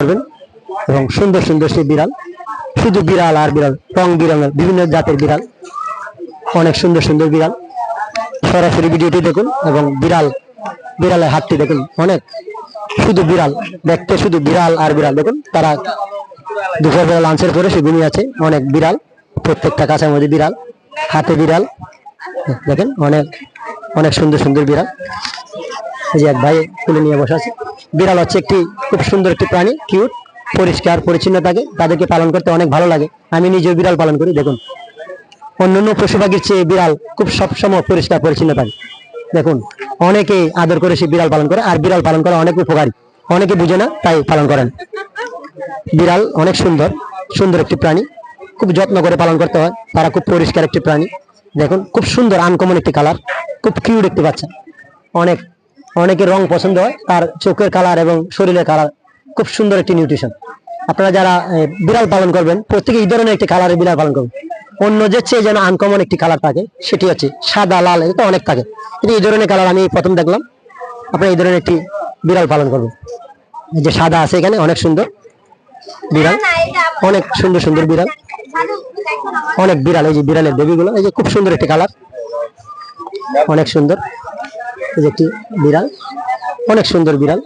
করবেন এবং সুন্দর সুন্দর সেই বিড়াল, শুধু বিড়াল আর বিড়াল, রং বিরঙের বিভিন্ন জাতের বিড়াল, অনেক সুন্দর সুন্দর বিড়াল। সরাসরি ভিডিওটি দেখুন এবং বিড়ালের হাতটি দেখুন, অনেক শুধু বিড়াল, দেখতে শুধু বিড়াল আর বিড়াল। দেখুন তারা দুপুরবেলা লাঞ্চের পরে সে ঘুমিয়ে আছে। অনেক বিড়াল, প্রত্যেকটা কাছের মধ্যে বিড়াল, হাতে বিড়াল। দেখেন অনেক অনেক সুন্দর সুন্দর বিড়াল। এই যে এক ভাই তুলে নিয়ে বসে আছে। বিড়াল হচ্ছে একটি খুব সুন্দর একটি প্রাণী, কিউট, পরিষ্কার পরিচ্ছন্ন থাকে, তাদেরকে পালন করতে অনেক ভালো লাগে। আমি নিজেও বিড়াল পালন করি। দেখুন অন্যান্য পশু পাখির চেয়ে বিড়াল খুব সবসময় পরিষ্কার পরিচ্ছন্ন থাকে। দেখুন অনেকে আদর করে সে বিড়াল পালন করে, আর বিড়াল পালন করা অনেক উপকারী, অনেকে বুঝে না তাই পালন করেন। বিড়াল অনেক সুন্দর সুন্দর একটি প্রাণী, খুব যত্ন করে পালন করতে হয়। তারা খুব পরিষ্কার একটি প্রাণী। দেখুন খুব সুন্দর আনকমন একটি কালার, খুব কিউট একটি বাচ্চা। অনেকের রং পছন্দ হয়, তার চোখের কালার এবং শরীরের কালার খুব সুন্দর একটি নিউট্রিশন। আপনারা যারা বিড়াল পালন করবেন প্রত্যেকে এই ধরনের একটি কালারের বিড়াল পালন করবেন। অন্য যে চেয়ে যেন আনকমন একটি কালার থাকে, সেটি হচ্ছে সাদা লাল, এটা অনেক থাকে, কিন্তু এই ধরনের কালার আমি প্রথম দেখলাম। আপনারা এই ধরনের একটি বিড়াল পালন করবেন। এই যে সাদা আছে এখানে, অনেক সুন্দর বিড়াল, অনেক সুন্দর সুন্দর বিড়াল, অনেক বিড়াল। এই যে বিড়ালের বেবিগুলো, এই যে খুব সুন্দর একটি কালার, অনেক সুন্দর। এই যে একটি বিড়াল, অনেক সুন্দর বিড়াল।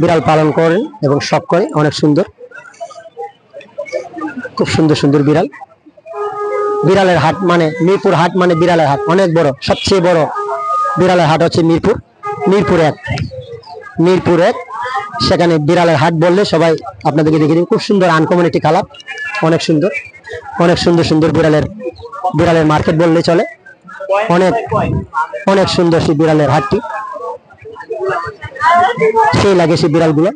বিড়াল পালন করেন এবং শখ করে, অনেক সুন্দর, খুব সুন্দর সুন্দর বিড়াল। বিড়ালের হাট মানে মিরপুর হাট, মানে বিড়ালের হাট অনেক বড়, সবচেয়ে বড় বিড়ালের হাট হচ্ছে মিরপুর এক। সেখানে বিড়ালের হাট বললে সবাই আপনাদেরকে দেখে দিন। খুব সুন্দর আনকমন একটি কালার, অনেক সুন্দর, অনেক সুন্দর সুন্দর বিড়ালের মার্কেট বললে চলে। অনেক অনেক সুন্দর সেই বিড়ালের হাটটি, সেই লাগে সেই বিড়ালগুলো।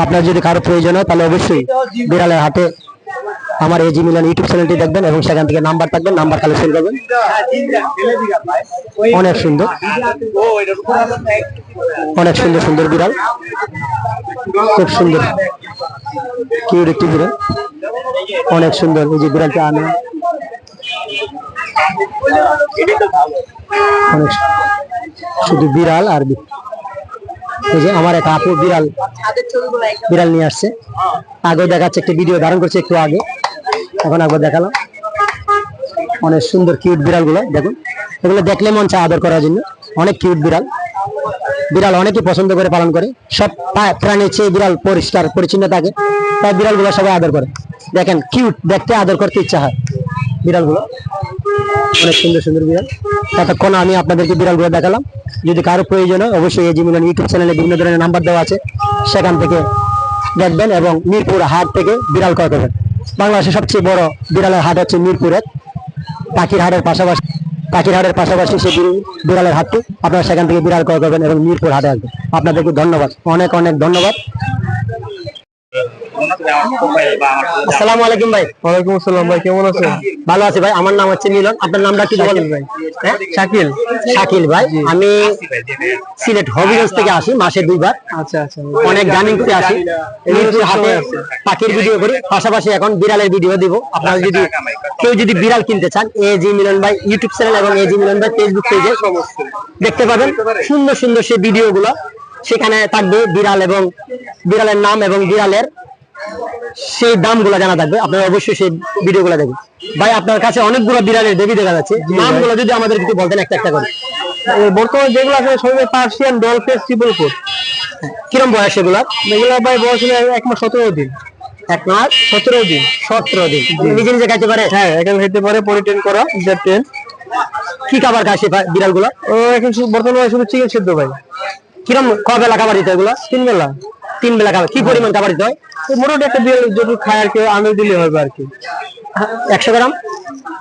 আপনার যদি কারো প্রয়োজন হয় তাহলে অবশ্যই বিড়ালের হাটে আমার এজি মিলন ইউটিউব চ্যানেলটি দেখবেন এবং সেখান থেকে নাম্বার থাকবেন, নাম্বার কালেকশন করবেন। অনেক সুন্দর, অনেক সুন্দর সুন্দর বিড়াল, খুব সুন্দর কিউট একটি বিড়াল, অনেক সুন্দর। এই যে বিড়ালটা আনা অনেক শুধু বিড়াল আর এই যে আমার এক আপু বিড়াল নিয়ে আসছে। আগেও দেখাচ্ছে, একটি ভিডিও ধারণ করছে একটু আগে, এখন একবার দেখালাম। অনেক সুন্দর কিউট বিড়াল গুলো দেখুন, এগুলো দেখলে মন চায় আদর করার জন্য। অনেক কিউট বিড়াল, বিড়াল অনেকে পছন্দ করে পালন করে। সব প্রাণীর চেয়ে বিড়াল পরিষ্কার পরিচ্ছন্ন থাকে, তাই বিড়াল গুলো সবাই আদর করে। দেখেন কিউট, দেখতে আদর করতে ইচ্ছা হয় বিড়াল গুলো। অনেক সুন্দর সুন্দর বিড়াল। ততক্ষণ আমি আপনাদেরকে বিড়াল গুলো দেখালাম। যদি কারো প্রয়োজন হয় অবশ্যই এজি মিলন ইউটিউব চ্যানেলে বিভিন্ন ধরনের নাম্বার দেওয়া আছে, সেখান থেকে দেখবেন এবং মিরপুর হাট থেকে বিড়াল ক্রয় করবেন। বাংলাদেশের সবচেয়ে বড় বিড়ালের হাট হচ্ছে মিরপুর এক। পাখির হাটের পাশাপাশি সেই বিড়ালের হাটটি, আপনারা সেখান থেকে বিড়াল ক্রয় করবেন এবং মিরপুর হাটে আসবেন। আপনাদেরকে ধন্যবাদ, অনেক অনেক ধন্যবাদ। আসসালামু আলাইকুম ভাই। ওয়ালাইকুম আসসালাম ভাই, কেমন আছেন? ভালো আছি ভাই, আমার নাম হচ্ছে মিলন। আপনার নামটা কি বলেন ভাই? শাকিল। শাকিল ভাই, আমি সিলেট হবিগঞ্জ থেকে আসি মাসে 2 বার। আচ্ছা আচ্ছা, অনেক গার্নিং করে আসি, মিরপুর হাটে পাখির ভিডিও করি, পাশাপাশি এখন বিড়ালের ভিডিও দিব। আপনারা যদি কেউ যদি বিড়াল কিনতে চান, এজি মিলন ভাই ইউটিউব চ্যানেল এবং এজি মিলন ভাই ফেসবুক পেজে দেখতে পাবেন সুন্দর সুন্দর সেই ভিডিও গুলো। সেখানে থাকবে বিড়াল এবং বিড়ালের নাম এবং বিড়ালের সেই দামগুলো জানা থাকবে। আপনারা অবশ্যই সেই ভিডিওগুলো দেখবেন। ভাই আপনার কাছে অনেকগুলো বিড়ালের বেবি দেখা যাচ্ছে, নামগুলো যদি আমাদের কিছু বলতেন একটা একটা করে। বর্তমানে যেগুলো আছে সবাই Persian, doll face, triple coat. কিরম বয়স এগুলা? এগুলো ভাই বয়স হলো 1 মাস 17 দিন। 1 মাস 17 দিন। 17 দিন নিজে নিজে খাইতে পারে? হ্যাঁ, এখন খেতে পারে, পরিটেন করা, টেন। কি খাবার খায় সেই বিড়াল গুলা? ও এখন বর্তমানে শুধু চিকেন সেদ্ধ ভাই। কিরম কবেলা খাবার দিতে এগুলো? 3 বেলা। 3 বেলা খাবার। কি পরিমাণ খাবার দিতে হয়? মোটামুটি একটা বিড়াল যত খায় আর কি আন্দাজ দিলে হবে আর কি। 100 গ্রাম?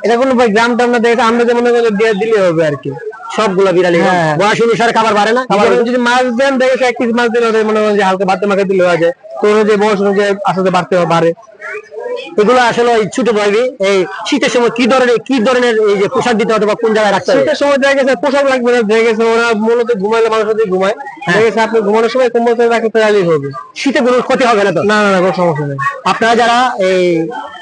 এটা কোনো ভাই গ্রাম টাম না, দেখে আন্দাজে মনে করে দিলে হবে আর কি। সবগুলো বিড়ালি বয়স অনুসারে খাবার বাড়ে না? যদি মাছ দেন, দেখে 1 পিস মাছ দিলে মনে হয় যে হালকা ভাতে মাখে দিলে হয়ে যায়। তো অনুযায়ী বয়স অনুযায়ী আস্তে বাড়তে বাড়ে। এগুলো আসলে ওই ছোট ভাইবি এই শীতের সময় কি ধরনের এই যে পোশাক দিতে হবে বা কোন জায়গায় রাখতে হবে? শীতের সময় দেখা গেছে পোশাক লাগবে না, দেখা গেছে ওরা মূলত ঘুমাইলে মানুষ যদি ঘুমায়, দেখা গেছে আপনি ঘুমানোর সময় কম্বল রাখতে চাইলেই হবে। শীতে কোনো ক্ষতি হবে না তো? না না, কোনো সমস্যা নেই। আপনারা যারা এই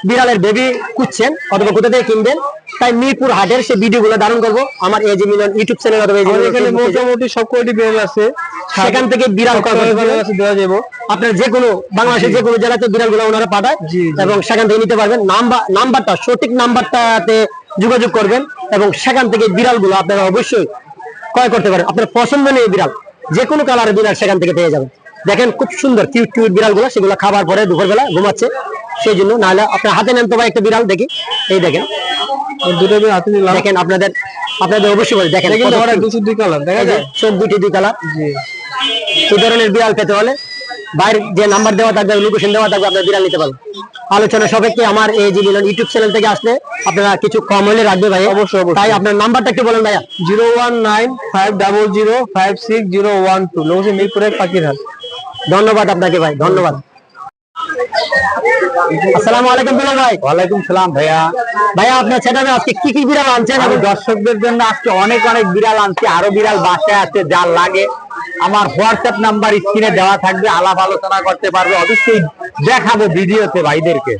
বিড়ালের বেবি খুঁজছেন অথবা কোথা থেকে কিনবেন, তাই মিরপুর হাটের সেই ভিডিওগুলো ধারণ করবো আমার এজি মিলন ইউটিউব চ্যানেল অথবা AG মিলন এখানে Facebook page এ। মোটামুটি সব কোয়ালিটি বিড়াল আছে, সেখান থেকে বিড়াল ক্রয় করতে পারবেন। আছে দেওয়া যাবে। আপনার যে কোনো বাংলাদেশের যে কোনো জেলাতে বিড়ালগুলো ওনারা পাঠায় জি, জি। এবং সেখান থেকে নিতে পারবেন। নাম্বারটা সঠিক নাম্বারটাতে যোগাযোগ করবেন এবং সেখান থেকে বিড়ালগুলো আপনারা অবশ্যই ক্রয় করতে পারেন। আপনার পছন্দনীয় বিড়াল যে কোনো কালারের বিড়াল সেখান থেকে পেয়ে যাবেন। দেখেন খুব সুন্দর কিউট কিউট বিড়ালগুলো, সেগুলো খাবার পরে দুপুরবেলা ঘুমাচ্ছে সেই জন্য। নাহলে আপনার হাতে নেন তো ভাই একটা বিড়াল দেখি, এই দেখেন দুটো বিড়াল হাতে নিলাম। দেখেন আপনাদের অবশ্যই বলে দেখেন কিন্তু কত ওরা cute। দুটো দুই কালার দেখা যায়। চোখ দুই কালার। জি। এই ধরনের বিড়াল পেতে হলে বাইরের যে নাম্বার দেওয়া থাকবে, লোকেশন দেওয়া থাকবে, আপনার বিড়াল নিতে পারবেন। আলোচনা সাপেক্ষে আমার AG মিলন ইউটিউব চ্যানেল থেকে আসলে আপনারা কিছু কম হলে রাখবে ভাই, অবশ্যই, অবশ্যই। তাই আপনার নাম্বারটা একটু বলেন ভাইয়া। 01950056012 লোকেশন মিরপুরের পাখিরহাট। ধন্যবাদ আপনাকে ভাই, ধন্যবাদ। আসসালামু আলাইকুম দুলাল ভাই। ওয়ালাইকুম সালাম ভাইয়া। ভাইয়া আপনার ছেলেরা আজকে কি কি বিড়াল আনছেন? আমি দর্শকদের জন্য আজকে অনেক বিড়াল আনছি, আরো বিড়াল বাসায় আছে, যা লাগে আমার হোয়াটসঅ্যাপ নাম্বার স্ক্রিনে দেওয়া থাকবে, আলাপ আলোচনা করতে পারবে। অবশ্যই দেখাবো ভিডিওতে ভাইদেরকে,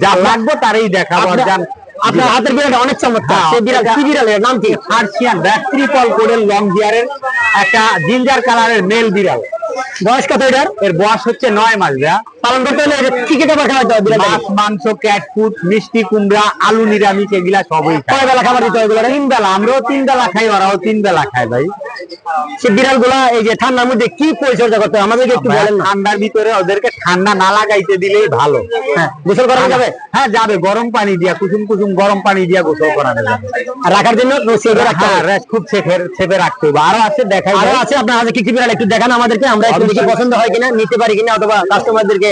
যা লাগবে তারই দেখাবো। আর জান আপনার হাতের বিড়ালটা অনেক চমৎকার। হ্যাঁ, সেই বিড়াল কি বিড়ালের নাম কি? পার্সিয়ান ট্রিপল কোডের লং হেয়ারের একটা জিঞ্জার কালারের মেল বিড়াল। বয়স কত এটার? এর বয়স হচ্ছে 9 মাস ভাইয়া। পালন করতে হলে কি কি খাবার খাওয়াতে হবে বিড়ালটাকে? মাছ, মাংস, ক্যাট ফুড, মিষ্টি কুমড়া, আলু, নিরামিষ এগুলা সবই খায়। কয় বেলা খাবার দিতে হবে এগুলো? 3 বেলা, আমরাও 3 বেলা খাই, ওরাও 3 বেলা খায় ভাই। সে বিড়ালগুলা এই যে ঠান্ডার মধ্যে কি পরিচর্যা করতে হবে আমাদেরকে একটু বলেন না। ঠান্ডার ভিতরে ওদেরকে ঠান্ডা না লাগাইতে দিলেই ভালো। হ্যাঁ, গোসল করা যাবে? হ্যাঁ যাবে, গরম পানি দিয়া কুসুম কুসুম গরম পানি দিয়া গোসল করানো যাবে। আর রাখার জন্য সেভে রাখতে হ্যাঁ, হবে। খুব সেভে রাখতে হবে। আরো আছে, দেখাই আরো আছে আপনার হাতে কি কি বিড়াল একটু দেখান আমাদেরকে, আমরা একটু দেখে পছন্দ হয় কিনা, নিতে পারি কিনা, অথবা কাস্টমারদেরকে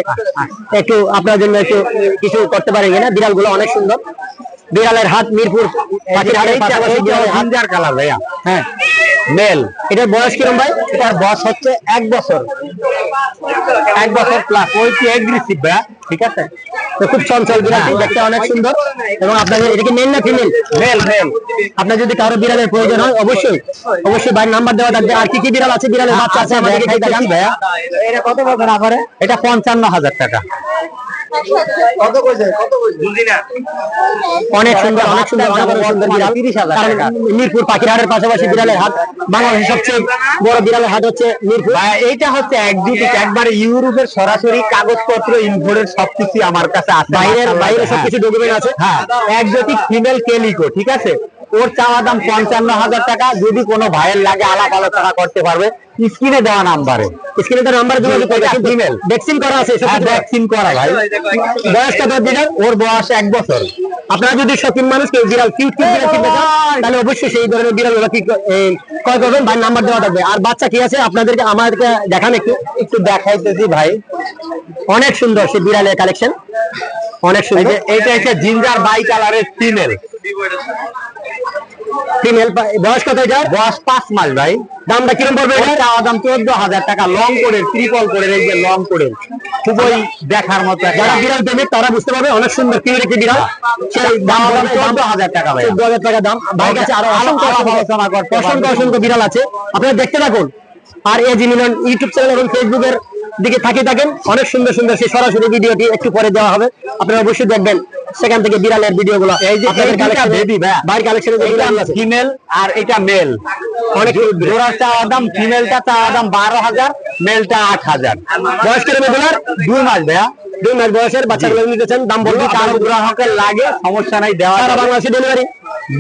একটু আপনার জন্য একটু কিছু করতে পারি কিনা। বিড়ালগুলো অনেক সুন্দর। বিড়ালের হাট মিরপুর পাখির হাটের পাশাপাশি বিড়ালের হাট। জিঞ্জার কালার ভাইয়া, হ্যাঁ, মেল। এটার বয়স কিরম ভাই? এটার বয়স হচ্ছে 1 বছর, 1 বছর প্লাস। ওই কি এগ্রেসিভ ভাইয়া, ঠিক আছে। তো খুব চঞ্চল বিড়ালটি, দেখতে অনেক সুন্দর। এবং আপনাদের এটা কি মেল না ফিমেল? Male male. আপনার যদি কারো বিড়ালের প্রয়োজন হয় অবশ্যই বাইরের নাম্বার দেওয়া থাকবে। আর কি কি বিড়াল আছে? বিড়ালের বাচ্চা আছে আমাদেরকে একটু দেখান ভাইয়া। এটা কত বছর আবার? এটা 55,000 টাকা। অনেক সুন্দর, অনেক সুন্দর, অনেক সুন্দর বিড়াল। 30,000 কারণ টাকা। মিরপুর পাখির হাটের পাশাপাশি বিড়ালের হাট, বাংলাদেশের সবচেয়ে বড় বিড়ালের হাট হচ্ছে মিরপুর। ভাইয়া, এইটা হচ্ছে একজোটিক, একবারে ইউরোপের সরাসরি কাগজপত্র ইম্পোর্টের সবকিছু আমার কাছে আছে। বাইরে সবকিছু ডকুমেন্ট আছে। হ্যাঁ, একজোটিক ফিমেল কেলিকো, ঠিক আছে। ওর চাওয়া দাম 55,000 টাকা। যদি কোনো ভাইয়ের লাগে আলাপ আলোচনা করতে পারবে স্ক্রিনে দেওয়া নাম্বারে। স্ক্রিনে তার নাম্বার যোগাযোগ করবে। কিন্তু ফিমেল ভ্যাকসিন করা আছে, ভ্যাকসিন করা ভাই। বয়স কত বিড়াল? ওর বয়স 1 বছর। আপনারা যদি শপিং মানুষ কেউ বিড়াল কিউট বিড়াল কিনতে চান তাহলে অবশ্যই সেই ধরনের বিড়ালগুলো কি ক্রয় করবেন, ভাই নাম্বার দেওয়া থাকবে। আর বাচ্চা কি আছে আপনাদেরকে আমাদেরকে দেখান একটু দেখাইতেছি ভাই। অনেক সুন্দর সেই বিড়ালের কালেকশন, অনেক সুন্দর। এইটা হচ্ছে জিঞ্জার বাই কালারের ফিমেল। ফিমেল বয়স কত এটার? বয়স 5 মাস ভাই। দামটা কিরকম পড়বে এটার এটা? চাওয়া দাম 14,000 টাকা। লং কোডের, ট্রিপল কোডের, এই যে লং কোডের, খুবই দেখার মতো একটা। যারা বিড়াল প্রেমিক তারা বুঝতে পারবে অনেক সুন্দর কিউট একটি বিড়াল। সেই দাম 14,000 টাকা ভাই। 14,000 টাকা দাম। ভাই কাছে আরো অসংখ্য বিড়াল আছে, আপনারা দেখতে থাকুন। আর AG মিলন ইউটিউব চ্যানেল এবং ফেসবুকের দিকে থাকেন। অনেক সুন্দর সুন্দর সেই সরাসরি ভিডিওটি একটু পরে দেওয়া হবে, আপনারা অবশ্যই দেখবেন সেখান থেকে বিড়ালের ভিডিওগুলো। এই যে আপনাদের এইটা বেবি ভাই, বাইরের কালেকশনে ফিমেল আর এটা মেল। অনেক জোড়া চাওয়া দাম, ফিমেলটা চাওয়া দাম 12,000, মেলটা 8,000। বয়স কিরকম এগুলার? 2 মাস ভাইয়া। 2 মাস বয়সের বাচ্চাগুলো নিতেছেন, দাম বলবি কারো গ্রাহকের লাগে সমস্যা নাই, দেওয়া সারা যাবে। বাংলাদেশে ডেলিভারি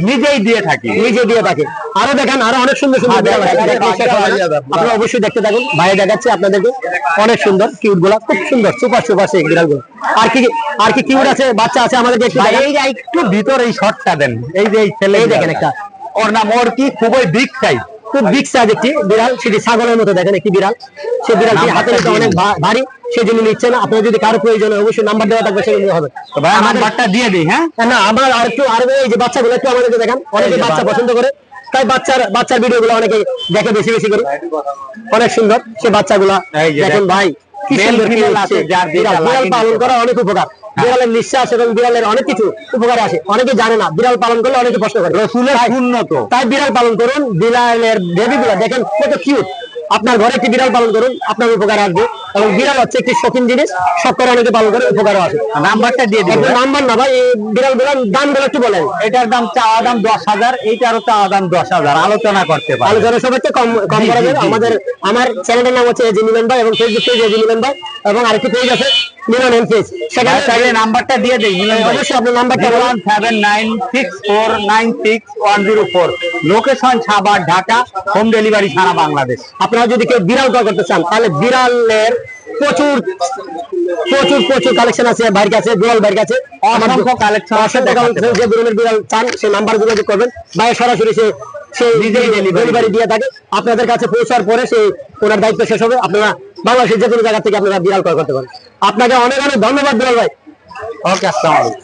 নিজেই দিয়ে থাকি। নিজে দিয়ে থাকে। আরো দেখান, আরো অনেক সুন্দর সুন্দর বিড়াল আছে। আপনারা অবশ্যই দেখতে থাকুন, বাইরে দেখাচ্ছে আপনাদেরকে অনেক সুন্দর কিউট গুলা, খুব সুন্দর সুপার সেই বিড়াল গুলো। আর কি কিউট আছে, বাচ্চা আছে আমাদেরকে একটু ভাই, দেখান। এই যে একটু ভিতরে এই শর্টটা দেন। এই যে এই ছেলে এই দেখেন একটা, ওর নাম ওর কি, খুবই বিগ সাইজ। খুব বিগ সাইজ একটি বিড়াল, সেটি ছাগলের মতো দেখেন একটি বিড়াল। সেই বিড়ালটি হাতে নিতে অনেক ভারী, সেই জন্য নিচ্ছে না। আপনার যদি কারো প্রয়োজন হয় অবশ্যই নাম্বার দেওয়া থাকবে, সেগুলো হবে। ভাই নাম্বারটা দিয়ে দিই। হ্যাঁ, না আমরা আর এই যে বাচ্চাগুলো একটু আমাদেরকে দেখান। অনেকে বাচ্চা পছন্দ করে, তাই বাচ্চার ভিডিওগুলো অনেকে দেখে বেশি করে। অনেক সুন্দর সে বাচ্চাগুলা এই যে দেখেন ভাই, কি মেল সুন্দর ফিমেল আছে, যার যেটা বিড়াল লাগে পালন করা অনেক উপকার। বিড়ালের নিঃশ্বাস এবং বিড়ালের অনেক কিছু উপকার আসে, অনেকে জানে না। বিড়াল পালন করলে অনেকে কষ্ট করে, রসুলের সুন্নত। তাই বিড়াল পালন করুন। বিড়ালের বেবিগুলো দেখেন কত কিউট, আপনার ঘরে একটি বিড়াল পালন করুন, আপনার উপকার আসবে। এবং বিড়াল হচ্ছে একটি শৌখিন জিনিস, শখ করে অনেকে পালন করে, উপকারও আসে। নাম্বারটা দিয়ে দিন। নাম্বার না ভাই, এই বিড়ালগুলোর দামগুলো একটু বলেন। এটার দাম চাওয়া দাম 10,000, এইটারও চাওয়া দাম 10,000, আলোচনা করতে পারবে। আলোচনা সবাইকে কম কম করা যাবে। আমার চ্যানেলের নাম হচ্ছে এজি মিলন ভাই, এবং ফেসবুক পেজ এজি মিলন ভাই, এবং আরেকটি পেজ আছে মিলন এন্ড পেজ। সেখানে তাহলে নাম্বারটা দিয়ে দেই। অবশ্যই আপনার নাম্বারটা বলুন। 01796496104, location Savar, Dhaka, home delivery সারা বাংলাদেশ। আপনারা যদি কেউ বিড়াল ক্রয় করতে চান, তাহলে বিড়ালের প্রচুর প্রচুর প্রচুর কালেকশন আছে বাইরের কাছে, বিড়াল বাইরের কাছে অসংখ্য কালেকশন আছে। যে ধরনের বিড়াল চান সেই নাম্বার যোগাযোগ করবেন, বাইরে সরাসরি সে নিজেই ডেলিভারি দিয়ে থাকে। আপনাদের কাছে পৌঁছার পরে সেই ওনার দায়িত্ব শেষ হবে, আপনারা বাংলাদেশের যে কোনো জায়গা থেকে আপনারা বিড়াল ক্রয় করতে পারেন। আপনাকে অনেক অনেক ধন্যবাদ বিড়াল ভাই। ওকে, আসসালামু আলাইকুম।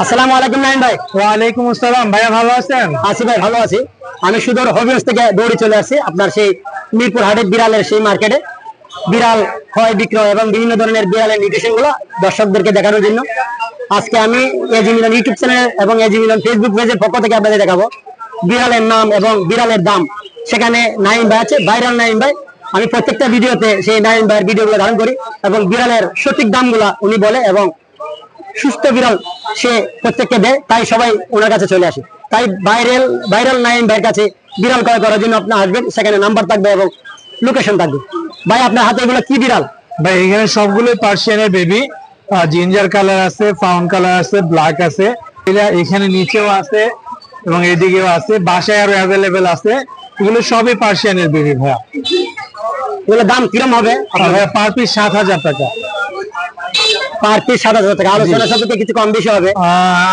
আসসালামু আলাইকুম নাইম ভাই। ওয়ালাইকুম আসসালাম ভাইয়া, ভালো আছেন? আছি ভাই, ভালো আছি। আমি সুদূর হবিগঞ্জ থেকে দৌড়ে চলে আসছি আপনার সেই মিরপুর হাটের বিড়ালের সেই মার্কেটে, বিড়াল ক্রয় বিক্রয় এবং বিভিন্ন ধরনের বিড়ালের নিউট্রিশন গুলো দর্শকদেরকে দেখানোর জন্য আজকে আমি এজি মিলন ইউটিউব চ্যানেল এবং এজি মিলন ফেসবুক পেজের পক্ষ থেকে আপনাদের দেখাবো বিড়ালের নাম এবং বিড়ালের দাম। সেখানে নাইম ভাই আছে, ভাইরাল নাইম ভাই। আমি প্রত্যেকটা ভিডিওতে সেই নাইম ভাইয়ের ভিডিওগুলো ধারণ করি এবং বিড়ালের সঠিক দামগুলা উনি বলে, এবং সুস্থ বিড়াল সে প্রত্যেককে দেয়, তাই সবাই ওনার কাছে চলে আসে। তাই ভাইরাল নাইম ভাইয়ের কাছে বিড়াল ক্রয় করার জন্য আপনি আসবেন, সেখানে নাম্বার থাকবে এবং লোকেশন থাকবে। ভাই আপনার হাতে এগুলো কি বিড়াল? ভাই এখানে সবগুলো পার্সিয়ানের বেবি, জিঞ্জার কালার আছে, ফাউন্ড কালার আছে, ব্ল্যাক আছে, এখানে নিচেও আছে এবং এদিকেও আছে, বাসায় আরো অ্যাভেলেবেল আছে। এগুলো সবই পার্সিয়ানের বেবি ভাইয়া। এগুলোর দাম কিরম হবে? ভাইয়া পার পিস 7,000 টাকা। পার পিস 7,000 টাকা। আলোচনা সাপেক্ষে কিছু কম বেশি হবে।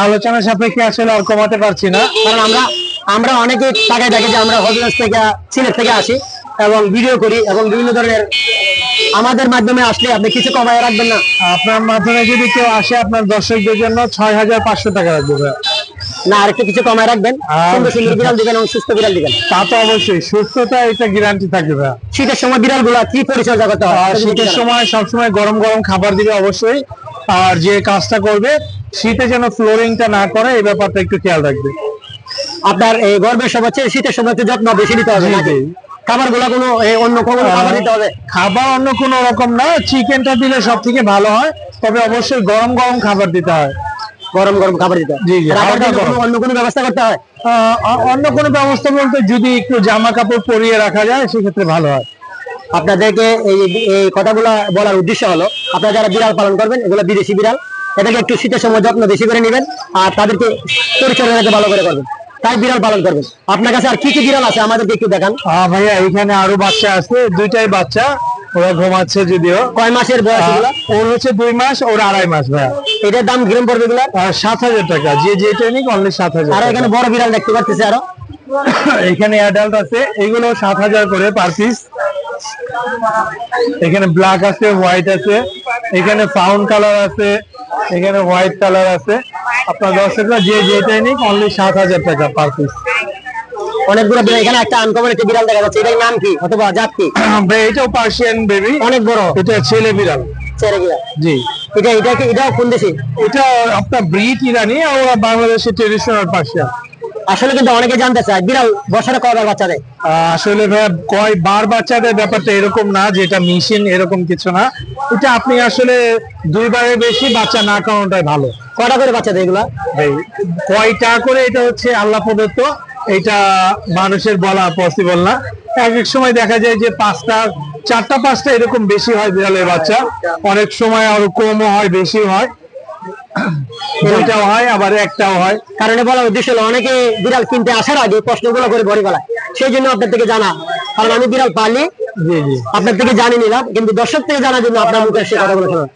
আলোচনা সাপেক্ষে আসলে আর কমাতে পারছি না, কারণ আমরা অনেকে টাকায় দেখে যে আমরা হবিগঞ্জ থেকে, সিলেট থেকে আসি এবং ভিডিও করি, এবং বিভিন্ন ধরনের আমাদের মাধ্যমে আসলে আপনি কিছু কমায় রাখবেন না? আপনার মাধ্যমে যদি কেউ আসে আপনার দর্শকদের জন্য 6,500 টাকা রাখবো ভাইয়া। না, আরেকটু কিছু কমায় রাখবেন। সুন্দর সুন্দর বিড়াল দিবেন এবং সুস্থ বিড়াল দিবেন। তা তো অবশ্যই, সুস্থতা এটা গ্যারান্টি থাকবে ভাইয়া। শীতের সময় বিড়াল গুলা কি পরিচর্যা করতে হয়? শীতের সময় সবসময় গরম গরম খাবার দিবে অবশ্যই, আর যে কাজটা করবে শীতে যেন ফ্লোরিংটা না করে এই ব্যাপারটা একটু খেয়াল রাখবে। আপনার এই গর্বের সময় হচ্ছে শীতের সময় একটু যত্ন বেশি নিতে হবে নাকি? খাবার গুলা কোনো অন্য কোনো খাবার দিতে হবে? খাবার অন্য কোনো রকম না, চিকেনটা দিলে সব থেকে ভালো হয়, তবে অবশ্যই গরম গরম খাবার দিতে হয়। গরম গরম খাবার দিতে হয়। জি জি, হালকা গরম। অন্য কোনো ব্যবস্থা করতে হয়? অন্য কোনো ব্যবস্থা বলতে যদি একটু জামা কাপড় পরিয়ে রাখা যায় সেক্ষেত্রে ভালো হয়। আপনাদেরকে এই কথাগুলো বলার উদ্দেশ্য হলো, আপনারা যারা বিড়াল পালন করবেন, এগুলো বিদেশি বিড়াল, এটাকে একটু শীতের সময় যত্ন বেশি করে নেবেন আর তাদেরকে পরিচর্যা ভালো করে করবেন, তাই বিড়াল পালন করবেন। আপনার কাছে আর কি কি বিড়াল আছে আমাদেরকে একটু দেখান। ভাইয়া এখানে আরো বাচ্চা আছে, দুইটাই বাচ্চা, ওরা ঘুমাচ্ছে যদিও। কয় মাসের বয়স এগুলো? ওর হচ্ছে 2 মাস, ওর 2.5 মাস ভাইয়া। এটার দাম কিরম পড়বে এগুলো? 7,000 টাকা। যে ট্রেনিং অনলি 7,000। আর এখানে বড় বিড়াল দেখতে পাচ্ছি আরো। এখানে অ্যাডাল্ট আছে, এগুলো 7,000 করে পার পিস। এখানে ব্ল্যাক আছে, হোয়াইট আছে, এখানে ফাউন্ড কালার আছে, এখানে হোয়াইট কালার আছে। আপনার দর্শকরা যে ট্রেনিং অনলি 7,000 টাকা পার পিস। অনেকগুলো বিড়াল। এখানে একটা আনকমন একটা বিড়াল দেখা যাচ্ছে, এটার নাম কি অথবা জাত কি? এটাও পার্সিয়ান বেবি, অনেক বড়। এটা ছেলে বিড়াল। ছেড়ে গিয়া জি। এটাও কোন দেশি? এটা আপনার ব্রিড ইরানি, আর ওরা বাংলাদেশের ট্রেডিশনাল পার্সিয়ান। আসলে কিন্তু অনেকে জানতে চায় বিড়াল বছরে কয়বার বাচ্চা দেয়? আসলে ভাইয়া কয়বার বাচ্চা দেয় ব্যাপারটা এরকম না যে এটা মেশিন, এরকম কিছু না। এটা আপনি আসলে 2 বারের বেশি বাচ্চা না করানোটাই ভালো। কয়টা করে বাচ্চা দেয় এগুলা? কয়টা করে এটা হচ্ছে আল্লাহ প্রদত্ত, এটা মানুষের বলা পসিবল না। এক এক সময় দেখা যায় যে 5টা, 4টা 5টা এরকম বেশি হয় বিড়ালের বাচ্চা, অনেক সময় আরো কমও হয়, বেশি হয়, 2টাও হয়, আবার 1টাও হয়। কারণ বলার উদ্দেশ্য হলো অনেকে বিড়াল কিনতে আসার আগে প্রশ্নগুলো করে ভরে ফেলায়, সেই জন্য আপনার থেকে জানা। কারণ আমি বিড়াল পালি, জি জি, আপনার থেকে জানি নিলাম, কিন্তু দর্শক থেকে জানার জন্য আপনার মুখে সে কথাগুলো শোনা।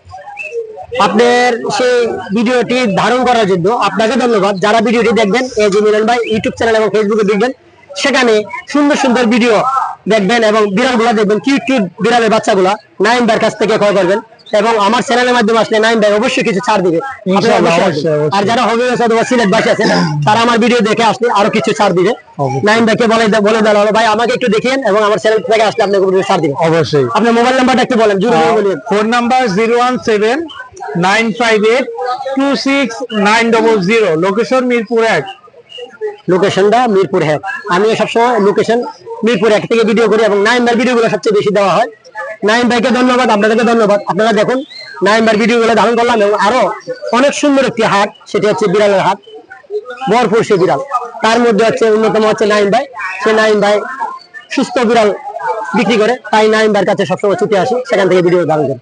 আপনার সেই ভিডিওটি ধারণ করার জন্য আপনাকে ধন্যবাদ। যারা ভিডিওটি দেখবেন, এজি মিলন ভাই ইউটিউব চ্যানেল এবং ফেসবুকে দেখবেন, সেখানে সুন্দর সুন্দর ভিডিও দেখবেন এবং বিড়ালগুলো দেখবেন, কিউট কিউট বিড়ালের বাচ্চাগুলা নাইম ভাইয়ের কাছ থেকে ক্রয় করবেন। এবং আমার চ্যানেলের মাধ্যমে আসলে নাইম ভাই অবশ্যই কিছু ছাড় দিবে। আর যারা হবিগঞ্জ অথবা সিলেট বাসী আছেন, তারা আমার ভিডিও দেখে আসলে আরো কিছু ছাড় দিবে। নাইম ভাইকে বলে দেওয়া হলো, ভাই আমাকে একটু দেখেন এবং আমার চ্যানেল থেকে আসলে আপনাকে ছাড় দিবে। অবশ্যই। আপনার মোবাইল নাম্বারটা একটু বলেন, জুড়ে বলুন। Phone number 017-958-26900, location Mirpur 1। লোকেশনটা মিরপুর 1। আমি সবসময় লোকেশন মিরপুর 1 থেকে ভিডিও করি এবং নাইম ভাই ভিডিওগুলো সবচেয়ে বেশি দেওয়া হয়। নাইম ভাইকে ধন্যবাদ, আপনাদেরকে ধন্যবাদ। আপনারা দেখুন নাইম ভাই ভিডিওগুলো ধারণ করলাম এবং আরো অনেক সুন্দর একটি হাট, সেটি হচ্ছে বিড়ালের হাট, ভরপুর সে বিড়াল। তার মধ্যে হচ্ছে অন্যতম হচ্ছে নাইম ভাই। সে নাইম ভাই সুস্থ বিড়াল বিক্রি করে, তাই নাইম ভাইয়ের কাছে সবসময় ছুটে আসি, সেখান থেকে ভিডিও ধারণ করি।